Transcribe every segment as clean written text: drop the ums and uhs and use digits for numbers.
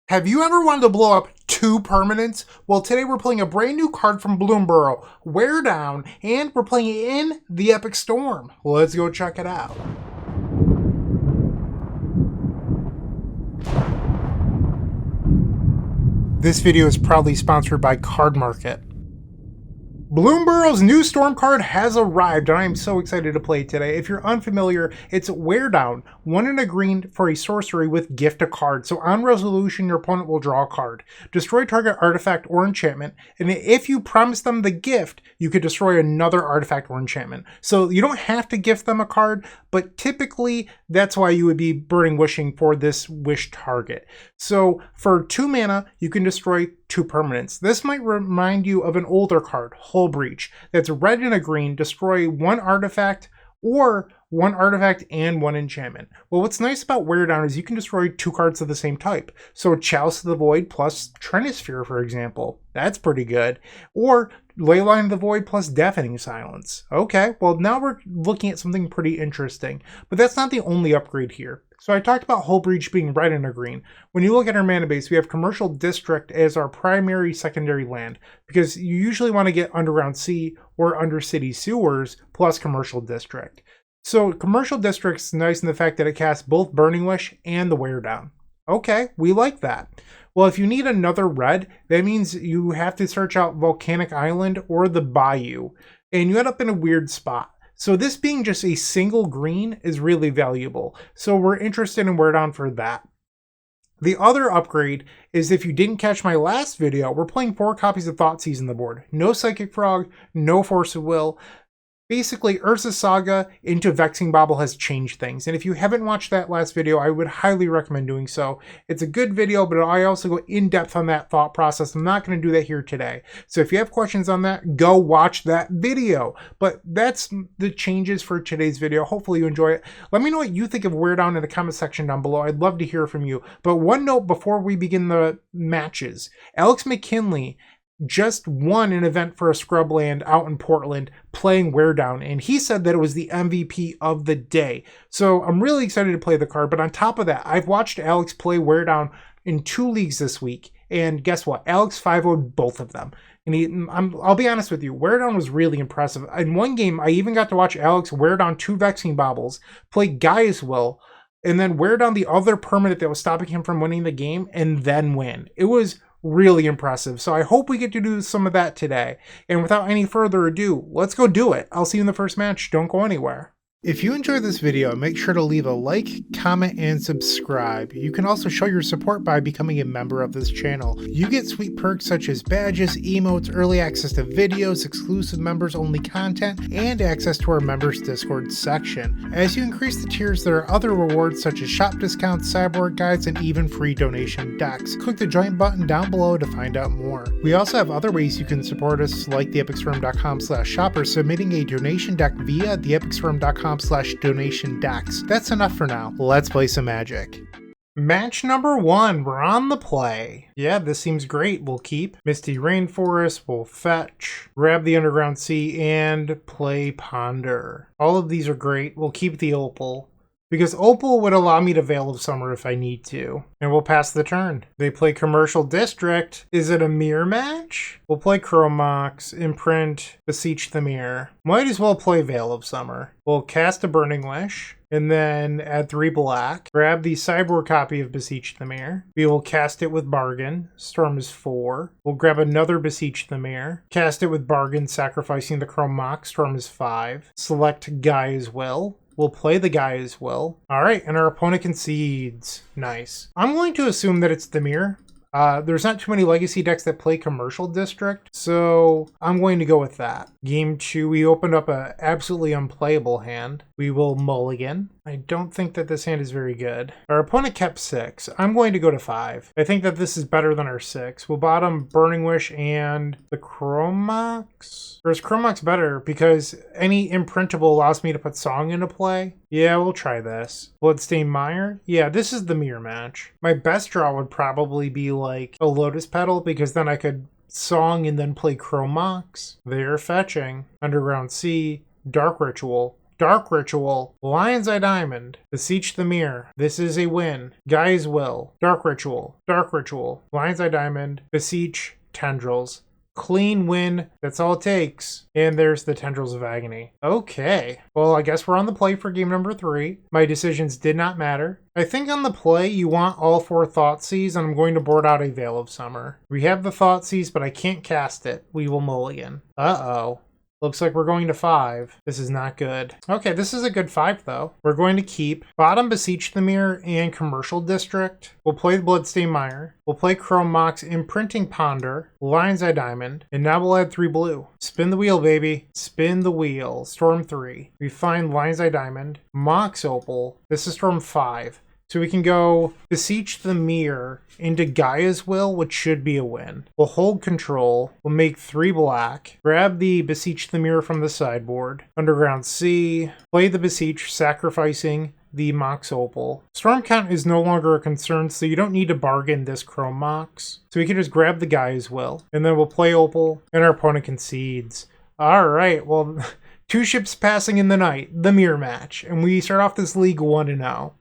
Have you ever wanted to blow up 2 permanents? Well, today we're playing a brand new card from Bloomburrow, Wear Down, and we're playing it in the Epic Storm. Let's go check it out. This video is proudly sponsored by Card Market. Bloomburrow's new Storm card has arrived, and I am so excited to play it today. If you're unfamiliar, it's Wear Down, 1 and a green for a sorcery with gift a card. So on resolution, your opponent will draw a card. Destroy target artifact or enchantment, and if you promise them the gift, you could destroy another artifact or enchantment. So you don't have to gift them a card, but typically that's why you would be burning wishing for this wish target. So for 2 mana, you can destroy 2 permanents. This might remind you of an older card, Hull Breach, that's red and a green, destroy 1 artifact or 1 artifact and 1 enchantment. Well, what's nice about Wear Down is you can destroy 2 cards of the same type. So Chalice of the Void plus Trinisphere, for example. That's pretty good. Or Leyline of the Void plus Deafening Silence. Okay, well now we're looking at something pretty interesting. But that's not the only upgrade here. So I talked about Hull Breach being red and a green. When you look at our mana base, we have Commercial District as our primary secondary land, because you usually want to get Underground Sea or Undercity Sewers plus Commercial District. So Commercial District's nice in the fact that it casts both Burning Wish and the Wear Down. Okay, we like that. Well, if you need another red, that means you have to search out Volcanic Island or the Bayou, and you end up in a weird spot. So this being just a single green is really valuable. So we're interested in Wear Down for that. The other upgrade is, if you didn't catch my last video, we're playing 4 copies of Thoughtseize on the board. No Psychic Frog, no Force of Will. Basically, Urza's Saga into Vexing Bauble has changed things. And if you haven't watched that last video, I would highly recommend doing so. It's a good video, but I also go in depth on that thought process. I'm not going to do that here today. So if you have questions on that, go watch that video. But that's the changes for today's video. Hopefully you enjoy it. Let me know what you think of Wear Down in the comment section down below. I'd love to hear from you. But one note before we begin the matches. Alex McKinley just won an event for a Scrubland out in Portland playing Wear Down, and he said that it was the MVP of the day. So I'm really excited to play the card, but on top of that, I've watched Alex play Wear Down in 2 leagues this week, and guess what? Alex 5-0'd both of them. And I'll be honest with you, Wear Down was really impressive. In one game, I even got to watch Alex wear down 2 Vexing Baubles, play Gaea's Will, and then wear down the other permanent that was stopping him from winning the game, and then win. It was really impressive. So I hope we get to do some of that today. And without any further ado, let's go do it. I'll see you in the first match. Don't go anywhere. If you enjoyed this video, make sure to leave a like, comment, and subscribe. You can also show your support by becoming a member of this channel. You get sweet perks such as badges, emotes, early access to videos, exclusive members-only content, and access to our members Discord section. As you increase the tiers, there are other rewards such as shop discounts, cyborg guides, and even free donation decks. Click the join button down below to find out more. We also have other ways you can support us, like theepicstorm.com/shop or submitting a donation deck via theepicstorm.com/donation decks. That's enough for now. Let's play some Magic. Match number 1, we're on the play. Yeah, this seems great. We'll keep Misty Rainforest, we'll fetch, grab the Underground Sea, and play Ponder. All of these are great. We'll keep the Opal, because Opal would allow me to Veil of Summer if I need to. And we'll pass the turn. They play Commercial District. Is it a mirror match? We'll play Chromox, imprint, Beseech the Mirror. Might as well play Veil of Summer. We'll cast a Burning Wish, and then add 3 black. Grab the Cyborg copy of Beseech the Mirror. We will cast it with Bargain. Storm is 4. We'll grab another Beseech the Mirror. Cast it with Bargain, sacrificing the Chromox. Storm is 5. Select Gaea's Will. We'll play the Gaea's Will. Alright, and our opponent concedes. Nice. I'm going to assume that it's the Mirror. There's not too many Legacy decks that play Commercial District, so I'm going to go with that. Game 2, we opened up an absolutely unplayable hand. We will mulligan. I don't think that this hand is very good. Our opponent kept 6. I'm going to go to 5. I think that this is better than our 6. We'll bottom Burning Wish and the Chromox. Or is Chromox better because any imprintable allows me to put Song into play? Yeah, we'll try this. Bloodstained Mire? Yeah, this is the mirror match. My best draw would probably be like a Lotus Petal, because then I could Song and then play Chromox. They're fetching. Underground Sea, Dark Ritual. Dark Ritual, Lion's Eye Diamond, Beseech the Mirror. This is a win. Gaea's Will, Dark Ritual, Lion's Eye Diamond, Beseech, Tendrils. Clean win. That's all it takes. And there's the Tendrils of Agony. Okay. Well, I guess we're on the play for game number 3. My decisions did not matter. I think on the play, you want all 4 Thoughtseize, and I'm going to board out a Veil of Summer. We have the Thoughtseize, but I can't cast it. We will mulligan. Uh-oh. Looks like we're going to 5. This is not good. Okay, this is a good 5, though. We're going to keep bottom Beseech the Mirror and Commercial District. We'll play the Bloodstained Mire. We'll play Chrome Mox, Imprinting Ponder, Lion's Eye Diamond, and now we'll add 3 blue. Spin the wheel, baby. Spin the wheel. Storm 3. We find Lion's Eye Diamond, Mox Opal. This is Storm 5. So we can go Beseech the Mirror into Gaea's Will, which should be a win. We'll hold control. We'll make 3 black. Grab the Beseech the Mirror from the sideboard. Underground Sea. Play the Beseech, sacrificing the Mox Opal. Storm count is no longer a concern, so you don't need to bargain this Chrome Mox. So we can just grab the Gaea's Will. And then we'll play Opal, and our opponent concedes. Alright, well, 2 ships passing in the night. The mirror match. And we start off this league 1-0.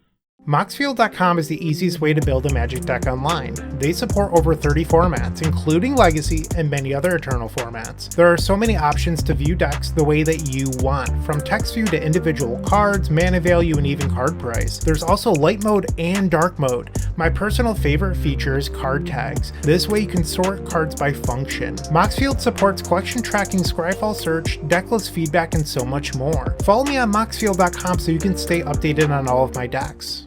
Moxfield.com is the easiest way to build a Magic deck online. They support over 30 formats, including Legacy and many other Eternal formats. There are so many options to view decks the way that you want, from text view to individual cards, mana value, and even card price. There's also light mode and dark mode. My personal favorite feature is card tags. This way you can sort cards by function. Moxfield supports collection tracking, Scryfall search, decklist feedback, and so much more. Follow me on Moxfield.com so you can stay updated on all of my decks.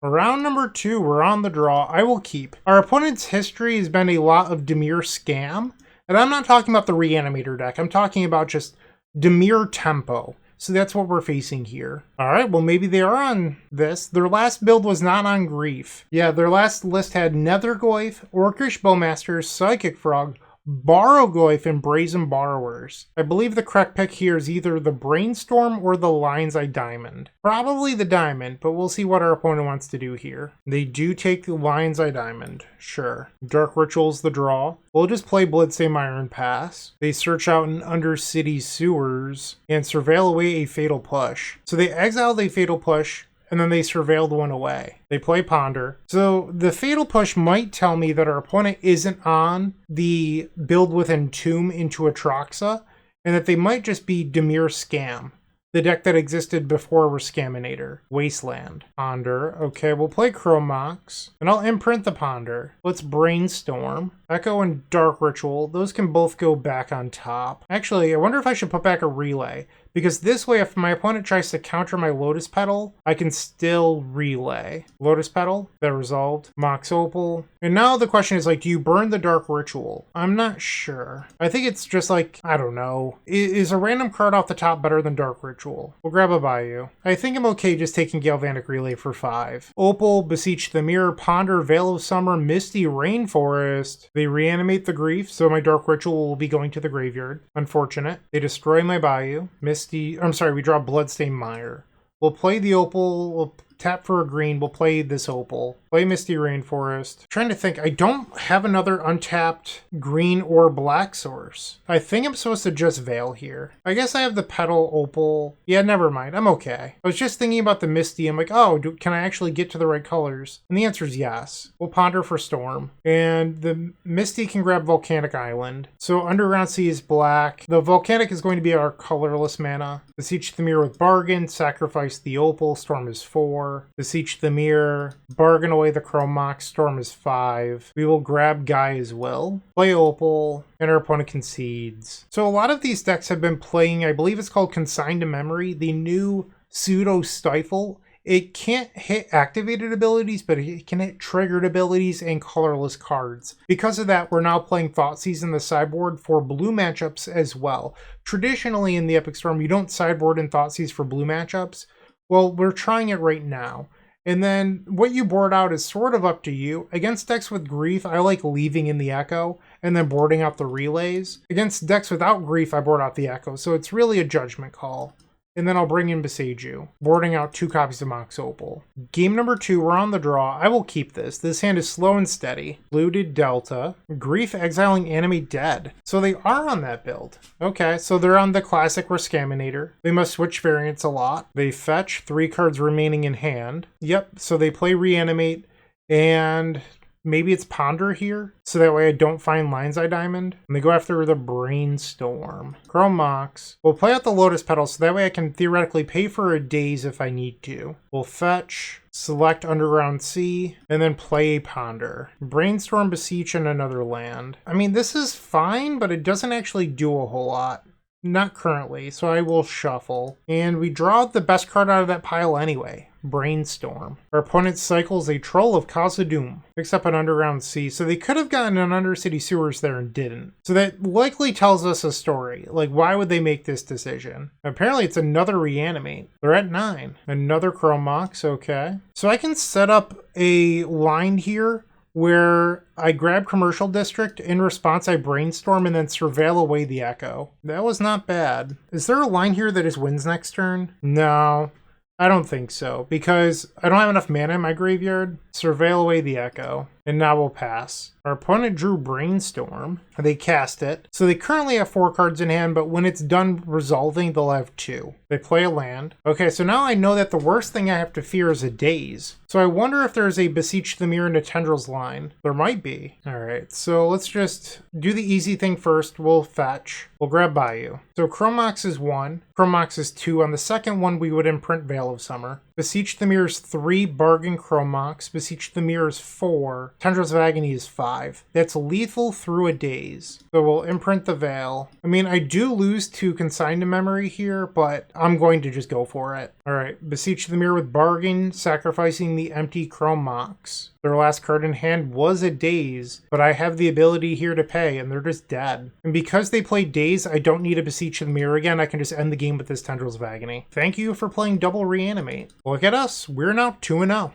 Round number 2, we're on the draw. I will keep. Our opponent's history has been a lot of Dimir Scam, and I'm not talking about the Reanimator deck. I'm talking about just Dimir Tempo. So that's what we're facing here. Alright, well maybe they are on this. Their last build was not on Grief. Yeah, their last list had Nethergoyf, Orcish Bowmaster, Psychic Frog, Borrowgoyf, and Brazen Borrowers. I believe the correct pick here is either the Brainstorm or the Lion's Eye Diamond. Probably the Diamond, but we'll see what our opponent wants to do here. They do take the Lion's Eye Diamond. Sure. Dark Ritual's the draw. We'll just play Bloodstained Mire and pass. They search out an Undercity Sewers and surveil away a Fatal Push. So they exile the Fatal Push, and then they surveilled one away. They play Ponder. So the Fatal Push might tell me that our opponent isn't on the build with Entomb into Atraxa, and that they might just be Dimir Scam, the deck that existed before Scaminator. Wasteland. Ponder. Okay, we'll play Chrome Mox, and I'll imprint the Ponder. Let's Brainstorm. Echo and Dark Ritual, those can both go back on top. Actually, I wonder if I should put back a Relay, because this way, if my opponent tries to counter my Lotus Petal, I can still Relay. Lotus Petal, that resolved. Mox Opal. And now the question is, like, do you burn the Dark Ritual? I'm not sure. I think it's just like, I don't know. Is a random card off the top better than Dark Ritual? We'll grab a Bayou. I think I'm okay just taking Galvanic Relay for 5. Opal, Beseech the Mirror, Ponder, Veil of Summer, Misty Rainforest. They reanimate the Grief, so my Dark Ritual will be going to the graveyard. Unfortunate. They destroy my Bayou. We draw Bloodstained Mire. We'll play the Opal, we'll tap for a green, we'll play this Opal. Play Misty Rainforest. I'm trying to think, I don't have another untapped green or black source. I think I'm supposed to just Veil here. I guess I have the Petal Opal. Yeah, never mind, I'm okay. I was just thinking about the Misty, I'm like, oh, can I actually get to the right colors? And the answer is yes. We'll Ponder for Storm. And the Misty can grab Volcanic Island. So Underground Sea is black. The Volcanic is going to be our colorless mana. Beseech the Mirror with Bargain, sacrifice the Opal, Storm is 4. Beseech the Mirror, bargain away the Chrome Mox, Storm is 5. We will grab Gaea's Will, play Opal, and our opponent concedes. So a lot of these decks have been playing, I believe it's called Consigned to Memory, the new pseudo Stifle. It can't hit activated abilities, but it can hit triggered abilities and colorless cards. Because of that, we're now playing Thoughtseize in the sideboard for blue matchups as well. Traditionally in the Epic Storm, you don't sideboard in Thoughtseize for blue matchups. Well, we're trying it right now. And then what you board out is sort of up to you. Against decks with Grief, I like leaving in the Echo and then boarding out the Relays. Against decks without Grief, I board out the Echo. So it's really a judgment call. and then I'll bring in Beseech you, boarding out 2 copies of Mox Opal. Game number 2, we're on the draw. I will keep this. This hand is slow and steady. Looted Delta. Grief exiling Animate Dead. So they are on that build. Okay, so they're on the classic Rescaminator. They must switch variants a lot. They fetch 3 cards remaining in hand. Yep, so they play Reanimate, and maybe it's Ponder here, so that way I don't find Lion's Eye Diamond. And they go after the Brainstorm. Chrome Mox. We'll play out the Lotus Petal, so that way I can theoretically pay for a Daze if I need to. We'll fetch, select Underground Sea, and then play a Ponder. Brainstorm, Beseech, and another land. I mean, this is fine, but it doesn't actually do a whole lot. Not currently, so I will shuffle. And we draw the best card out of that pile anyway. Brainstorm. Our opponent cycles a Troll of Khazad-dûm, picks up an Underground Sea, so they could have gotten an Undercity Sewers there and didn't. So that likely tells us a story. Like, why would they make this decision? Apparently it's another Reanimate. They're at 9. Another Chrome Mox, okay. So I can set up a line here where I grab Commercial District, in response I Brainstorm, and then Surveil away the Echo. That was not bad. Is there a line here that just wins next turn? No. I don't think so, because I don't have enough mana in my graveyard. Surveil away the Echo, and now we'll pass. Our opponent drew Brainstorm. They cast it. So they currently have 4 cards in hand, but when it's done resolving, they'll have 2. They play a land. Okay, so now I know that the worst thing I have to fear is a Daze. So I wonder if there's a Beseech the Mirror and a Tendrils line. There might be. Alright, so let's just do the easy thing first. We'll fetch. We'll grab Bayou. So Chrome Mox is 1. Chrome Mox is 2. On the second one, we would imprint Veil of Summer. Beseech the Mirror is 3. Bargain Chrome Mox. Beseech the Mirror is 4. Tendrils of Agony is 5. That's lethal through a Daze. So we'll imprint the Veil. I mean, I do lose to Consign to Memory here, but I'm going to just go for it. Alright, Beseech the Mirror with Bargain, sacrificing the empty Chrome Mox. Their last card in hand was a Daze, but I have the ability here to pay, and they're just dead. And because they play Daze, I don't need a Beseech the Mirror again. I can just end the game with this Tendrils of Agony. Thank you for playing double Reanimate. Look at us, we're now 2-0.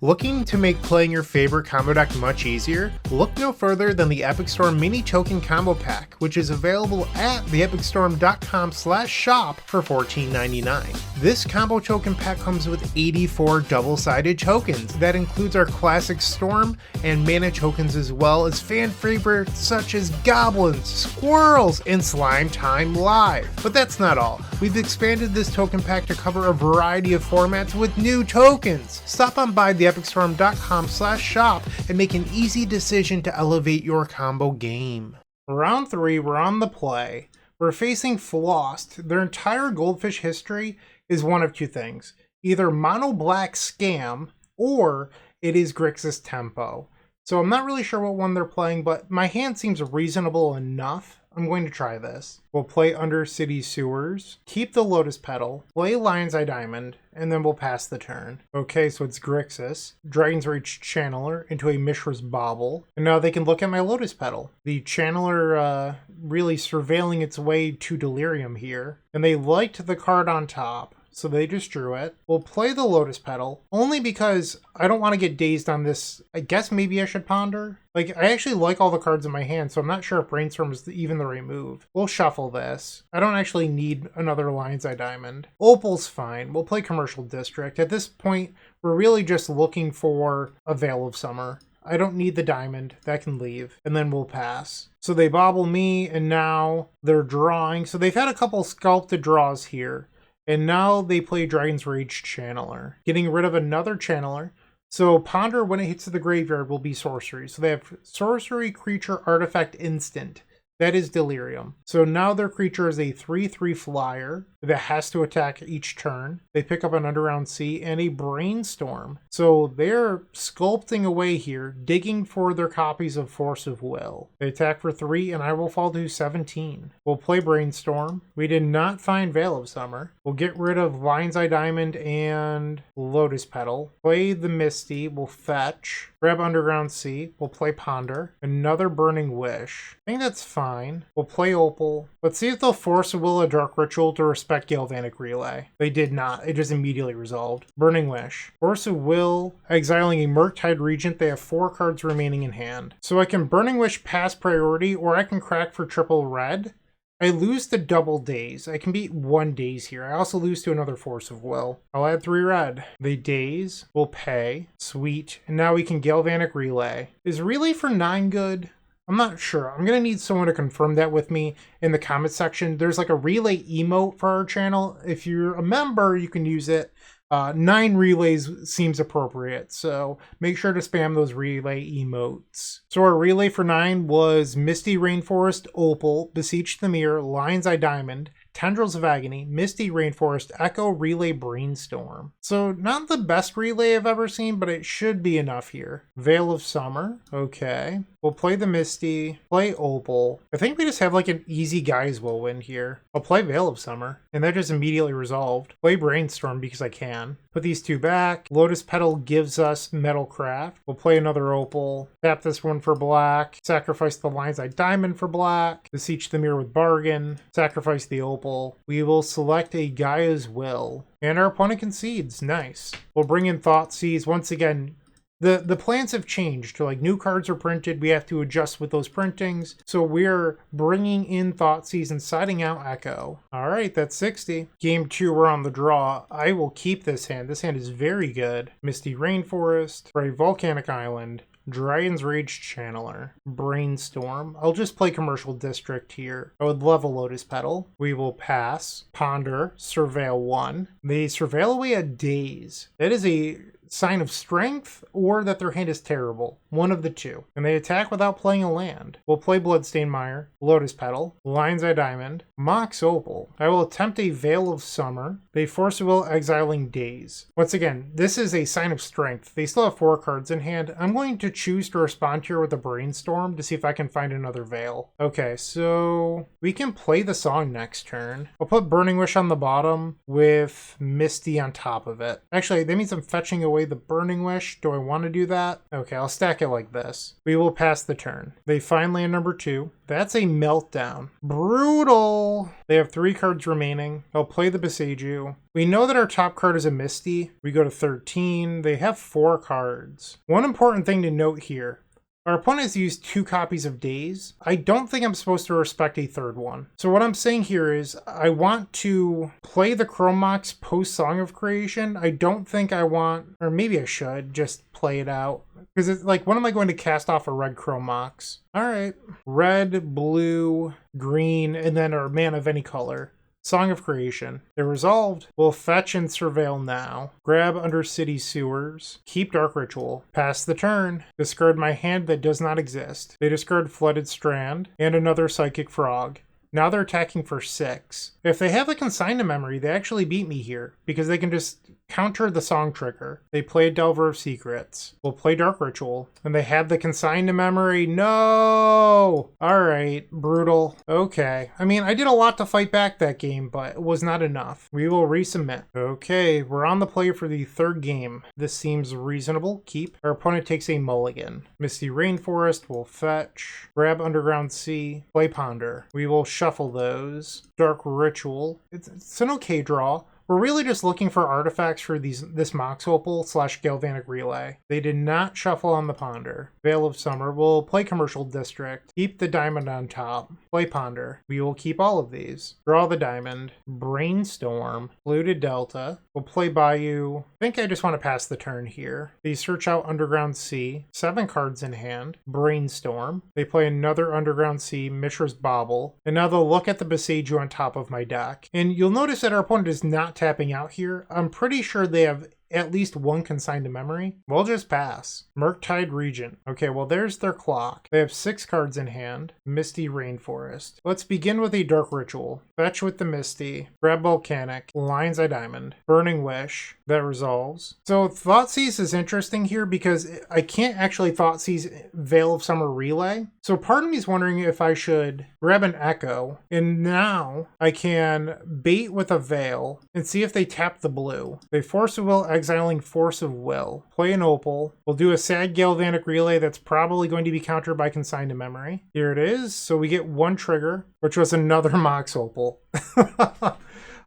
Looking to make playing your favorite combo deck much easier? Look no further than the Epic Storm Mini Token Combo Pack, which is available at theepicstorm.com/shop for $14.99. This combo token pack comes with 84 double-sided tokens. That includes our classic Storm and mana tokens, as well as fan favorites such as Goblins, Squirrels, and Slime Time Live. But that's not all. We've expanded this token pack to cover a variety of formats with new tokens. Stop on by theepicstorm.com/shop and make an easy decision to elevate your combo game. Round 3, we're on the play. We're facing Flost. Their entire Goldfish history is one of 2 things. Either Mono Black Scam, or it is Grixis Tempo. So I'm not really sure what one they're playing, but my hand seems reasonable enough. I'm going to try this. We'll play Undercity Sewers, keep the Lotus Petal, play Lion's Eye Diamond, and then we'll pass the turn. Okay, so it's Grixis, Dragon's Rage Channeler into a Mishra's Bauble, and now they can look at my Lotus Petal. The Channeler really surveilling its way to Delirium here, and they liked the card on top. So they just drew it. We'll play the Lotus Petal, only because I don't want to get dazed on this. I guess maybe I should Ponder. Like, I actually like all the cards in my hand, so I'm not sure if Brainstorm is even the right move. We'll shuffle this. I don't actually need another Lion's Eye Diamond. Opal's fine. We'll play Commercial District. At this point, we're really just looking for a Veil of Summer. I don't need the diamond. That can leave. And then we'll pass. So they bobble me, and now they're drawing. So they've had a couple sculpted draws here. And now they play Dragon's Rage Channeler, getting rid of another Channeler. So Ponder, when it hits the graveyard, will be sorcery. So they have Sorcery, Creature, Artifact, Instant. That is Delirium. So now their creature is a 3/3 flyer that has to attack each turn. They pick up an Underground Sea and a Brainstorm. So they're sculpting away here, digging for their copies of Force of Will. They attack for 3, and I will fall to 17. We'll play Brainstorm. We did not find Veil of Summer. We'll get rid of Lion's Eye Diamond and Lotus Petal. Play the Misty. We'll fetch. Grab Underground Sea. We'll play Ponder. Another Burning Wish. I think that's fine. We'll play Opal. Let's see if they'll Force of Will a Dark Ritual to respect Galvanic Relay. They did not. It just immediately resolved. Burning Wish. Force of Will, exiling a Murktide Regent. They have 4 cards remaining in hand. So I can Burning Wish pass priority, or I can crack for triple red. I lose the double daze. I can beat 1 daze here. I also lose to another Force of Will. I'll add 3 red. They daze. We'll pay. Sweet. And now we can Galvanic Relay. Is Relay for 9 good? I'm not sure. I'm going to need someone to confirm that with me in the comment section. There's like a Relay emote for our channel. If you're a member, you can use it. 9 relays seems appropriate, so make sure to spam those relay emotes. So our relay for 9 was Misty Rainforest, Opal, Beseech the Mirror, Lion's Eye Diamond, Tendrils of Agony, Misty Rainforest, Echo, Relay, Brainstorm. So not the best relay I've ever seen, but it should be enough here. Veil of Summer, okay. We'll play the Misty, play Opal. I think we just have like an easy guys will win here. I'll play Veil of Summer, and that just immediately resolved. Play Brainstorm because I can. Put these 2 back. Lotus Petal gives us Metalcraft. We'll play another Opal. Tap this one for black. Sacrifice the Lion's Eye Diamond for black. Beseech the Mirror with Bargain. Sacrifice the Opal. We will select a Gaia's Will. And our opponent concedes. Nice. We'll bring in Thoughtseize. Once again, the plans have changed. To like new cards are printed, we have to adjust with those printings. So we're bringing in Thoughtseize and siding out Echo. All right, that's 60. Game 2, we're on the draw. I will keep this hand. This hand is very good. Misty Rainforest, Brave Volcanic Island, Dragon's Rage Channeler, Brainstorm. I'll just play Commercial District here. I would love a Lotus Petal. We will pass. Ponder, Surveil 1. They surveil away a daze. That is a sign of strength or that their hand is terrible. One of the two. And they attack without playing a land. We'll play Bloodstained Mire, Lotus Petal, Lion's Eye Diamond, Mox Opal. I will attempt a Veil of Summer. They Force of Will, exiling Daze. Once again, this is a sign of strength. They still have 4 cards in hand. I'm going to choose to respond here with a Brainstorm to see if I can find another Veil. Okay, so we can play the song next turn. I'll put Burning Wish on the bottom with Misty on top of it. Actually, that means I'm fetching away the Burning Wish. Do I want to do that? Okay, I'll stack it like this. We will pass the turn. They find land number 2. That's a Meltdown. Brutal! They have 3 cards remaining. I'll play the Beseiju. We know that our top card is a Misty. We go to 13. They have 4 cards. One important thing to note here. Our opponent has used 2 copies of Daze. I don't think I'm supposed to respect a 3rd one. So what I'm saying here is I want to play the Chrome Mox post Song of Creation. I don't think I want, or maybe I should just play it out. Because it's like, when am I going to cast off a red Chrome Mox? All right, red, blue, green, and then our mana of any color. Song of Creation. They're resolved. We'll fetch and surveil now. Grab Undercity Sewers. Keep Dark Ritual. Pass the turn. Discard my hand that does not exist. They discard Flooded Strand and another Psychic Frog. Now they're attacking for 6. If they have a Consign to Memory, they actually beat me here because they can just counter the song trigger. They play Delver of Secrets. We'll play Dark Ritual. And they have the Consign to Memory. No! Alright, brutal. Okay. I mean, I did a lot to fight back that game, but it was not enough. We will resubmit. Okay, we're on the play for the 3rd game. This seems reasonable. Keep. Our opponent takes a mulligan. Misty Rainforest will fetch. Grab Underground Sea. Play Ponder. We will shuffle those. Dark Ritual. It's an okay draw. We're really just looking for artifacts for this Mox Opal / Galvanic Relay. They did not shuffle on the Ponder. Veil of Summer. We'll play Commercial District. Keep the diamond on top. Play Ponder. We will keep all of these. Draw the diamond. Brainstorm. Fluted Delta. We'll play Bayou. I think I just want to pass the turn here. They search out Underground Sea. 7 cards in hand. Brainstorm. They play another Underground Sea, Mishra's Bauble. And now they'll look at the Beseiju on top of my deck. And you'll notice that our opponent is not tapping out here. I'm pretty sure they have at least 1 Consigned to Memory. We'll just pass. Murktide Regent. Okay, well, there's their clock. They have 6 cards in hand. Misty Rainforest. Let's begin with a Dark Ritual. Fetch with the Misty. Grab Volcanic. Lion's Eye Diamond. Burning Wish. That resolves. So Thoughtseize is interesting here because I can't actually Thoughtseize Veil of Summer Relay. So part of me is wondering if I should grab an Echo, and now I can bait with a Veil and see if they tap the blue. They Force of Will, exiling Force of Will. Play an Opal. We'll do a sad Galvanic Relay that's probably going to be countered by Consigned to Memory. Here it is. So we get 1 trigger, which was another Mox Opal.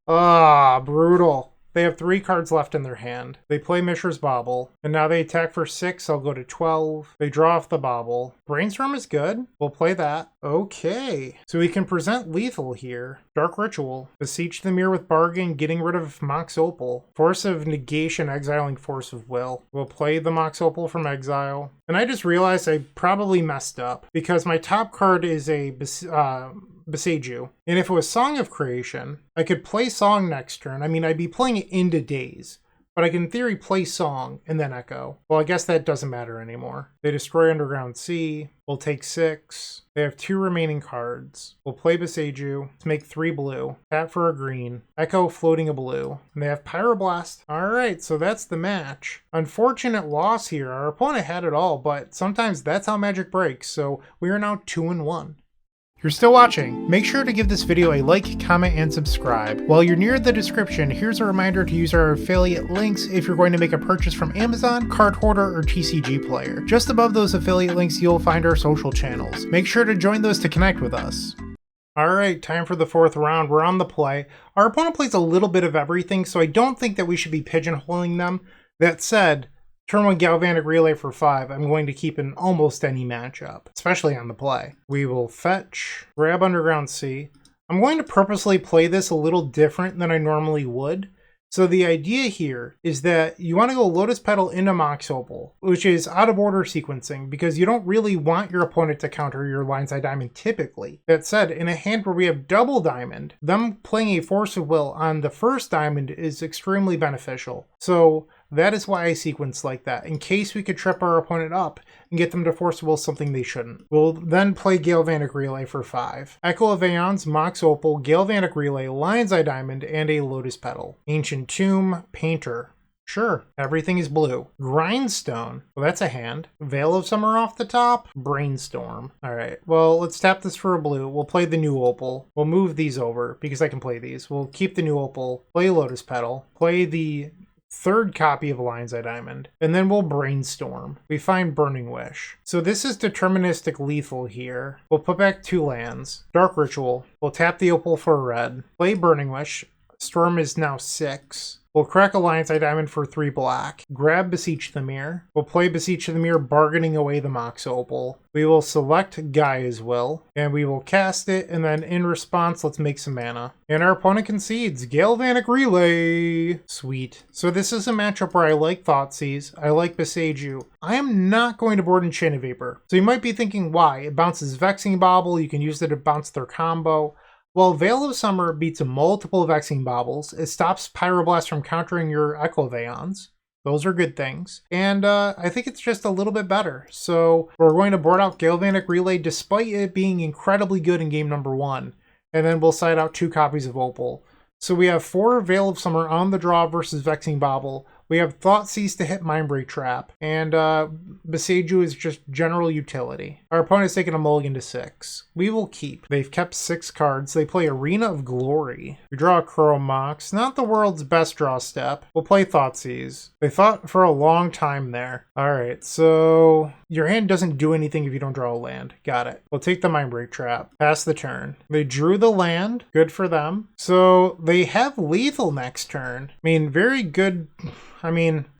Ah, brutal. They have 3 cards left in their hand. They play Mishra's Bauble, and now they attack for 6. I'll go to 12. They draw off the Bauble. Brainstorm is good. We'll play that. Okay, so we can present lethal here. Dark Ritual. Beseech the Mirror with Bargain, getting rid of Mox Opal. Force of Negation, exiling Force of Will. We'll play the Mox Opal from exile. And I just realized I probably messed up because my top card is a Beseech You. And if it was Song of Creation, I could play Song next turn. I mean, I'd be playing it into Daze. But I can in theory play Song and then Echo. Well, I guess that doesn't matter anymore. They destroy Underground Sea. We'll take 6. They have 2 remaining cards. We'll play Beseech You to make 3 blue. Tap for a green. Echo floating a blue. And they have Pyroblast. Alright, so that's the match. Unfortunate loss here. Our opponent had it all, but sometimes that's how Magic breaks. So we are now 2-1. You're still watching. Make sure to give this video a like, comment, and subscribe. While you're near the description, here's a reminder to use our affiliate links if you're going to make a purchase from Amazon, Card Hoarder, or TCG Player. Just above those affiliate links, you'll find our social channels. Make sure to join those to connect with us. Alright, time for the 4th round. We're on the play. Our opponent plays a little bit of everything, so I don't think that we should be pigeonholing them. That said, turn 1 Galvanic Relay for 5, I'm going to keep in almost any matchup, especially on the play. We will fetch, grab Underground Sea. I'm going to purposely play this a little different than I normally would. So the idea here is that you want to go Lotus Petal into Mox Opal, which is out of order sequencing because you don't really want your opponent to counter your Lionside Diamond typically. That said, in a hand where we have double diamond, them playing a Force of Will on the first diamond is extremely beneficial. So that is why I sequence like that, in case we could trip our opponent up and get them to Force of Will something they shouldn't. We'll then play Galvanic Relay for 5. Echo of Aeons, Mox Opal, Galvanic Relay, Lion's Eye Diamond, and a Lotus Petal. Ancient Tomb, Painter. Sure, everything is blue. Grindstone, well that's a hand. Veil of Summer off the top. Brainstorm. Alright, well let's tap this for a blue. We'll play the new Opal. We'll move these over because I can play these. We'll keep the new Opal, play Lotus Petal, play the 3rd copy of Lion's Eye Diamond, and then we'll Brainstorm. We find Burning Wish. So this is deterministic lethal here. We'll put back 2 lands. Dark Ritual. We'll tap the Opal for a red. Play Burning Wish. Storm is now 6. We'll crack a Lion's Eye Diamond for 3 black. Grab Beseech the Mirror. We'll play Beseech the Mirror, bargaining away the Mox Opal. We will select Gaia's Will, and we will cast it, and then in response, let's make some mana. And our opponent concedes. Galvanic Relay! Sweet. So this is a matchup where I like Thoughtseize, I like Beseech You. I am not going to board Enchanted Vapor. So you might be thinking, why? It bounces Vexing Bauble, you can use it to bounce their combo. Well, Veil of Summer beats multiple Vexing Baubles. It stops Pyroblast from countering your Echo of Aeons. Those are good things. And I think it's just a little bit better. So we're going to board out Galvanic Relay despite it being incredibly good in game number 1. And then we'll side out 2 copies of Opal. So we have 4 Veil of Summer on the draw versus Vexing Bauble. We have Thoughtseize to hit Mindbreak Trap, and Beseech You is just general utility. Our opponent's taking a mulligan to 6. We will keep. They've kept 6 cards. They play Arena of Glory. We draw a Crow Mox. Not the world's best draw step. We'll play Thoughtseize. They thought for a long time there. Alright, so your hand doesn't do anything if you don't draw a land. Got it. We'll take the Mindbreak Trap. Pass the turn. They drew the land. Good for them. So they have lethal next turn. I mean, very good.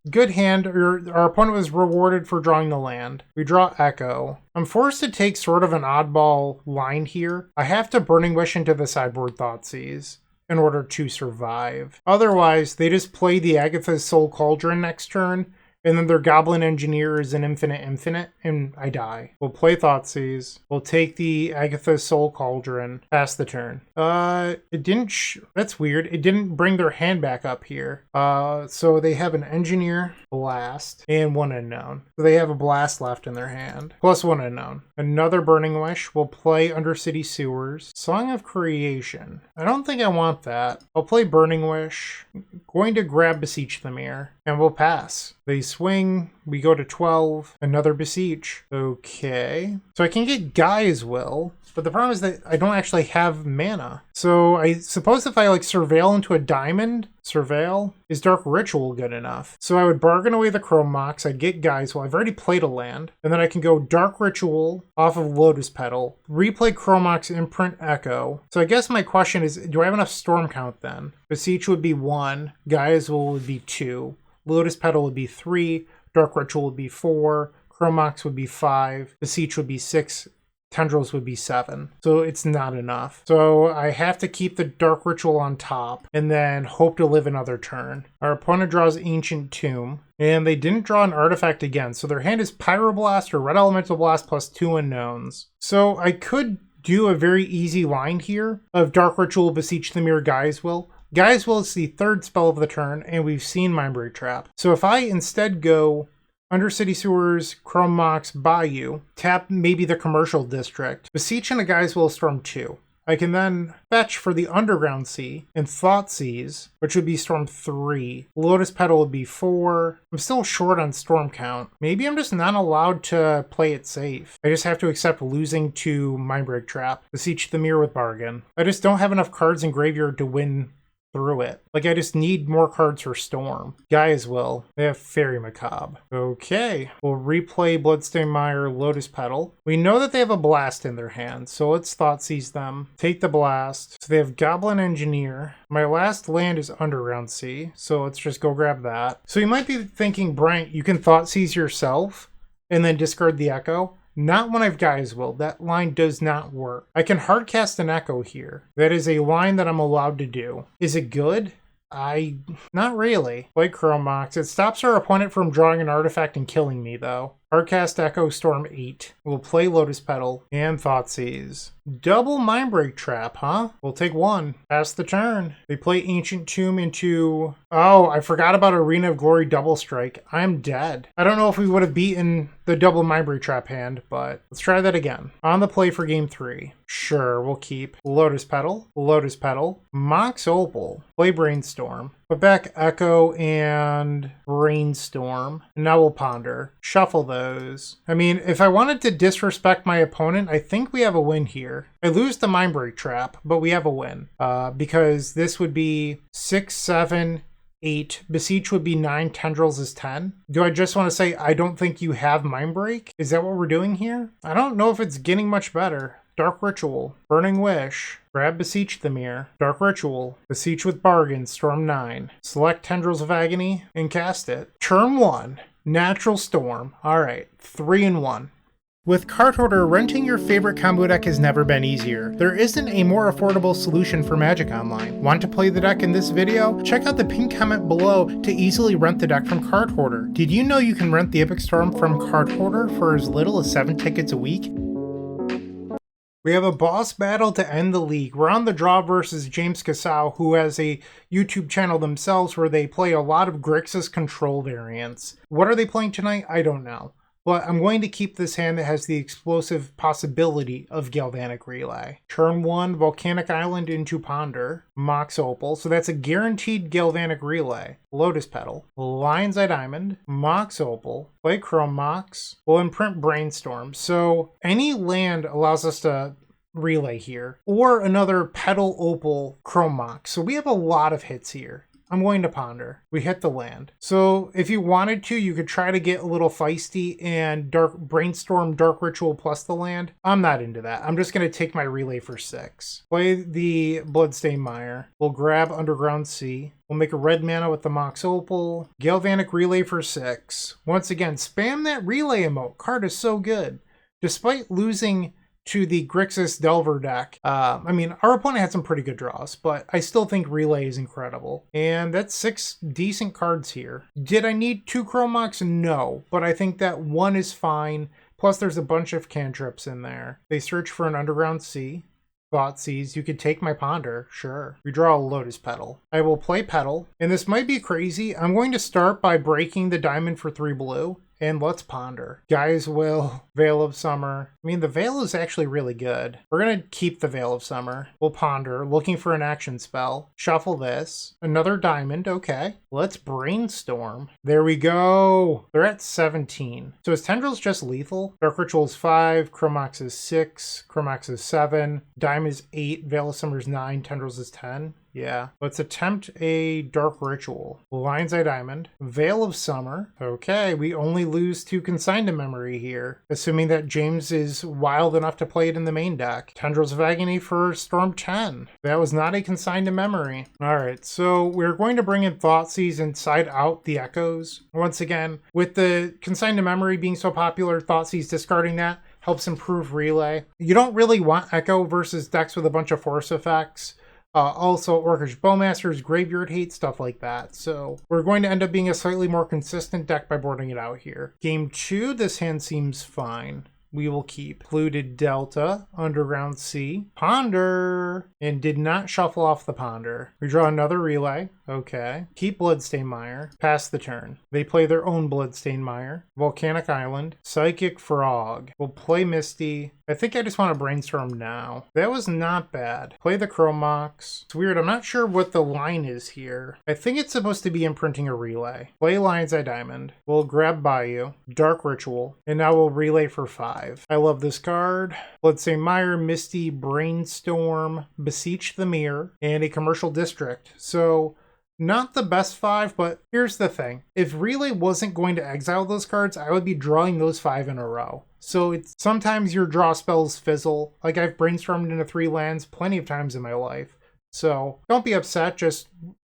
Good hand. Our opponent was rewarded for drawing the land. We draw Echo. I'm forced to take sort of an oddball line here. I have to Burning Wish into the sideboard Thoughtseize in order to survive. Otherwise, they just play the Agatha's Soul Cauldron next turn, and then their Goblin Engineer is an infinite, and I die. We'll play Thoughtseize. We'll take the Agatha's Soul Cauldron. Pass the turn. It didn't. That's weird. It didn't bring their hand back up here. So they have an Engineer, Blast, and 1 unknown. So they have a Blast left in their hand. Plus 1 unknown. Another Burning Wish. We'll play Undercity Sewers. Song of Creation. I don't think I want that. I'll play Burning Wish. Going to grab Beseech the Mirror. And we'll pass. They swing. We go to 12. Another Beseech. Okay. So I can get Gaia's Will. But the problem is that I don't actually have mana. So I suppose if I like Surveil into a diamond, Surveil? Is Dark Ritual good enough? So I would bargain away the Chrome Mox, I'd get Guys, well I've already played a land, and then I can go Dark Ritual off of Lotus Petal, replay Chrome Mox, imprint Echo. So I guess my question is, do I have enough storm count then? Beseech would be 1, Gaia's Will would be 2, Lotus Petal would be 3, Dark Ritual would be 4, Chrome Mox would be 5, Beseech would be 6, Tendrils would be 7. So it's not enough. So I have to keep the Dark Ritual on top and then hope to live another turn. Our opponent draws Ancient Tomb, and they didn't draw an artifact again. So their hand is Pyroblast or Red Elemental Blast plus 2 unknowns. So I could do a very easy line here of Dark Ritual, Beseech the Mirror, Gaia's Will. Gaia's Will is the 3rd spell of the turn, and we've seen Mindbreak Trap. So if I instead go Undercity Sewers, Chrome Mox, Bayou, tap maybe the Commercial District, Beseech and a Gaia's Will Storm 2. I can then fetch for the Underground Sea and Thoughtseize, which would be Storm 3. Lotus Petal would be 4. I'm still short on Storm count. Maybe I'm just not allowed to play it safe. I just have to accept losing to Mindbreak Trap. Beseech the Mirror with Bargain. I just don't have enough cards in Graveyard to win through it. Like, I just need more cards for Storm. Gaia's Will. They have Fairy Macabre. Okay. We'll replay Bloodstained Mire, Lotus Petal. We know that they have a Blast in their hand, so let's Thoughtseize them. Take the Blast. So they have Goblin Engineer. My last land is Underground Sea, so let's just go grab that. So you might be thinking, Bryant, you can Thoughtseize yourself and then discard the Echo. Not when I've Gaia's Will. That line does not work. I can hardcast an Echo here. That is a line that I'm allowed to do. Is it good? Not really. Play Chrome Mox. It stops our opponent from drawing an artifact and killing me, though. Hardcast Echo, Storm 8. We'll play Lotus Petal and Thoughtseize. Double Mindbreak Trap, huh? We'll take 1. Pass the turn. They play Ancient Tomb into... Oh, I forgot about Arena of Glory Double Strike. I'm dead. I don't know if we would have beaten the double Mindbreak Trap hand, but let's try that again. On the play for game 3. Sure, we'll keep Lotus Petal, Mox Opal, play Brainstorm, put back Echo and Brainstorm, and now we'll Ponder. Shuffle those. I mean, if I wanted to disrespect my opponent, I think we have a win here. I lose the Mindbreak Trap, but we have a win. Because this would be 6, 7, 8. Beseech would be 9. Tendrils is 10. Do I just want to say I don't think you have Mindbreak? Is that what we're doing here? I don't know if it's getting much better. Dark Ritual, Burning Wish, grab Beseech the Mirror, Dark Ritual, Beseech with Bargain, Storm 9, select Tendrils of Agony, and cast it. Turn 1, Natural Storm. Alright, 3 and 1. With Card Hoarder, renting your favorite combo deck has never been easier. There isn't a more affordable solution for Magic Online. Want to play the deck in this video? Check out the pinned comment below to easily rent the deck from Card Hoarder. Did you know you can rent the Epic Storm from Card Hoarder for as little as 7 tickets a week? We have a boss battle to end the league. We're on the draw versus James Casau, who has a YouTube channel themselves where they play a lot of Grixis control variants. What are they playing tonight? I don't know. But I'm going to keep this hand that has the explosive possibility of Galvanic Relay. Turn 1, Volcanic Island into Ponder, Mox Opal, so that's a guaranteed Galvanic Relay. Lotus Petal, Lion's Eye Diamond, Mox Opal, play Chrome Mox, we'll imprint Brainstorm. So any land allows us to relay here, or another Petal Opal Chrome Mox. So we have a lot of hits here. I'm going to Ponder. We hit the land. So if you wanted to, you could try to get a little feisty and Brainstorm Dark Ritual plus the land. I'm not into that. I'm just going to take my relay for 6. Play the Bloodstained Mire. We'll grab Underground Sea. We'll make a red mana with the Mox Opal. Galvanic Relay for 6. Once again, spam that relay emote. Card is so good. Despite losing to the Grixis Delver deck. I mean, our opponent had some pretty good draws, but I still think Relay is incredible. And that's 6 decent cards here. Did I need 2 Chrome Mox? No, but I think that 1 is fine. Plus, there's a bunch of cantrips in there. They search for an Underground Sea. Thoughtseize, you could take my Ponder, sure. We draw a Lotus Petal. I will play Petal, and this might be crazy. I'm going to start by breaking the diamond for 3 blue. And let's Ponder. Gaia's Will, Veil of Summer. I mean, the Veil is actually really good. We're going to keep the Veil of Summer. We'll Ponder, looking for an action spell. Shuffle this. Another diamond, okay. Let's Brainstorm. There we go. They're at 17. So is Tendrils just lethal? Dark Ritual is 5, Chrome Mox is 6, Chrome Mox is 7, Diamond is 8, Veil of Summer is 9, Tendrils is 10. Yeah. Let's attempt a Dark Ritual. Lion's Eye Diamond. Veil of Summer. Okay, we only lose 2 Consigned to Memory here, assuming that James is wild enough to play it in the main deck. Tendrils of Agony for Storm 10. That was not a Consigned to Memory. Alright, so we're going to bring in Thoughtseize and side out the Echoes. Once again, with the Consigned to Memory being so popular, Thoughtseize discarding that helps improve Relay. You don't really want Echo versus decks with a bunch of force effects. Also, Orcish Bowmasters, Graveyard Hate, stuff like that. So we're going to end up being a slightly more consistent deck by boarding it out here. Game 2, this hand seems fine. We will keep Polluted Delta, Underground Sea, Ponder, and did not shuffle off the Ponder. We draw another Relay. Okay. Keep Bloodstained Mire. Pass the turn. They play their own Bloodstained Mire. Volcanic Island. Psychic Frog. We'll play Misty. I think I just want to brainstorm now. That was not bad. Play the Chromox. It's weird. I'm not sure what the line is here. I think it's supposed to be imprinting a Relay. Play Lion's Eye Diamond. We'll grab Bayou. Dark Ritual. And now we'll Relay for 5. I love this card. Bloodstained Mire, Misty, Brainstorm, Beseech the Mirror, and a Commercial District. So not the best 5, but here's the thing. If Relay wasn't going to exile those cards, I would be drawing those 5 in a row. So it's sometimes your draw spells fizzle. Like I've brainstormed into 3 lands plenty of times in my life. So don't be upset, just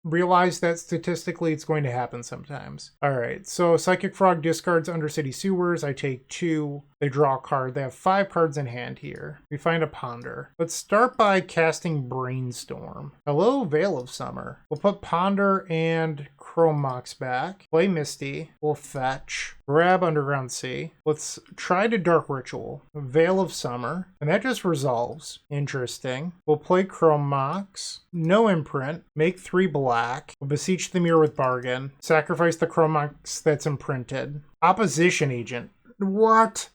realize that statistically it's going to happen sometimes. Alright, so Psychic Frog discards Undercity Sewers. I take 2. They draw a card. They have 5 cards in hand here. We find a Ponder. Let's start by casting Brainstorm. Hello, Veil of Summer. We'll put Ponder and Chromox back. Play Misty. We'll fetch. Grab Underground Sea. Let's try to Dark Ritual. Veil of Summer. And that just resolves. Interesting. We'll play Chromox. No imprint. Make 3 black. We'll Beseech the Mirror with Bargain. Sacrifice the Chromox that's imprinted. Opposition Agent. What?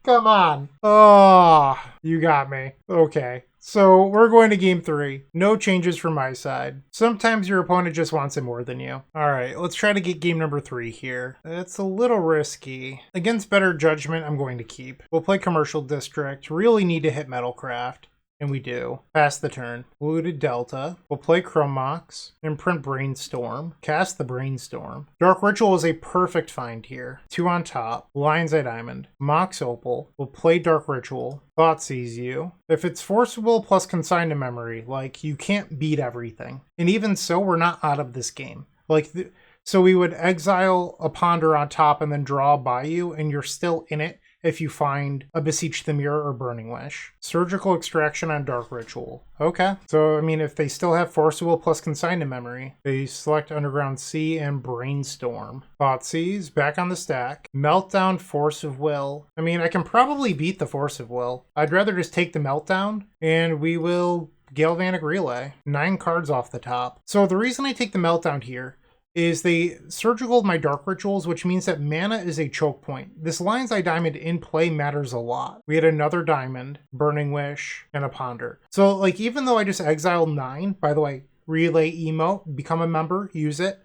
Come on. Oh, you got me. Okay. So we're going to game 3. No changes from my side. Sometimes your opponent just wants it more than you. All right, let's try to get game number 3 here. It's a little risky. Against better judgment, I'm going to keep. We'll play Commercial District. Really need to hit Metalcraft. And we do. Pass the turn. Polluted Delta. We'll play Chromox. Imprint Brainstorm. Cast the Brainstorm. Dark Ritual is a perfect find here. 2 on top. Lion's Eye Diamond. Mox Opal. We'll play Dark Ritual. Thoughtseize you. If it's forcible plus Consigned to Memory, like, you can't beat everything. And even so, we're not out of this game. Like, so we would exile a Ponder on top and then draw a Bayou, and you're still in it if you find a Beseech the Mirror or Burning Wish. Surgical Extraction on Dark Ritual. Okay. So, I mean, if they still have Forcible plus Consigned to Memory, they select Underground Sea and Brainstorm. Thoughtseize, back on the stack. Meltdown, Force of Will. I mean, I can probably beat the Force of Will. I'd rather just take the Meltdown, and we will Galvanic Relay. 9 cards off the top. So the reason I take the Meltdown here is they surgical my Dark Rituals, which means that mana is a choke point. This Lion's Eye Diamond in play matters a lot. We had another Diamond, Burning Wish, and a Ponder. So, like, even though I just exiled 9, by the way, Relay emote, become a member, use it.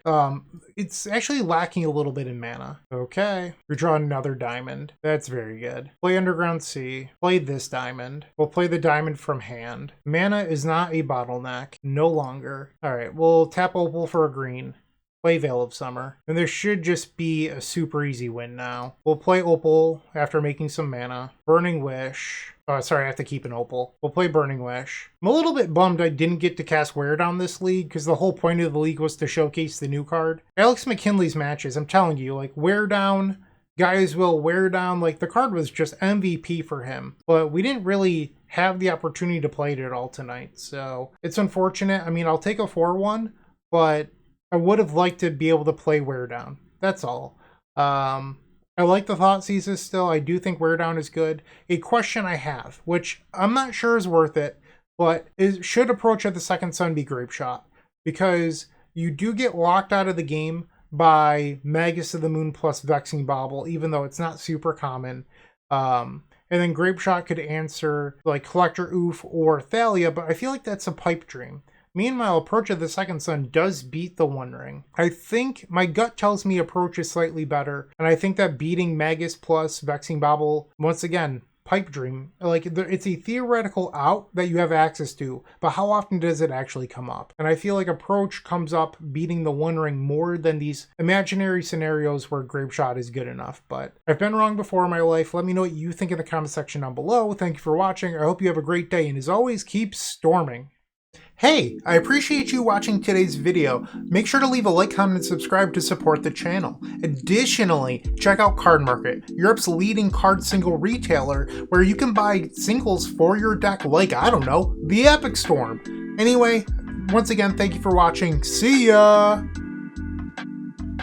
It's actually lacking a little bit in mana. Okay, we draw another Diamond. That's very good. Play Underground Sea. Play this Diamond. We'll play the Diamond from hand. Mana is not a bottleneck, no longer. All right, we'll tap Opal for a green. Play Veil of Summer. And there should just be a super easy win now. We'll play Opal after making some mana. Burning Wish. Oh, sorry, I have to keep an Opal. We'll play Burning Wish. I'm a little bit bummed I didn't get to cast Wear Down this league, because the whole point of the league was to showcase the new card. Alex McKinley's matches, I'm telling you, like, Wear Down, guys will Wear Down, like, the card was just MVP for him. But we didn't really have the opportunity to play it at all tonight, so it's unfortunate. I mean, I'll take a 4-1, but I would have liked to be able to play Wear Down. That's all. I like the Thoughtseizes still. I do think Wear Down is good. A question I have, which I'm not sure is worth it, but should approach at the Second Sun be Grapeshot? Because you do get locked out of the game by Magus of the Moon plus Vexing Bauble, even though it's not super common. And then Grapeshot could answer like Collector Oof or Thalia, but I feel like that's a pipe dream. Meanwhile, Approach of the Second Sun does beat the One Ring. I think my gut tells me Approach is slightly better, and I think that beating Magus plus Vexing Bauble, once again, pipe dream. Like, it's a theoretical out that you have access to, but how often does it actually come up? And I feel like Approach comes up beating the One Ring more than these imaginary scenarios where Grapeshot is good enough. But I've been wrong before in my life. Let me know what you think in the comment section down below. Thank you for watching. I hope you have a great day, and as always, keep storming. Hey, I appreciate you watching today's video. Make sure to leave a like, comment, and subscribe to support the channel. Additionally, check out Card Market, Europe's leading card single retailer, where you can buy singles for your deck like, I don't know, the Epic Storm. Anyway, once again, thank you for watching. See ya!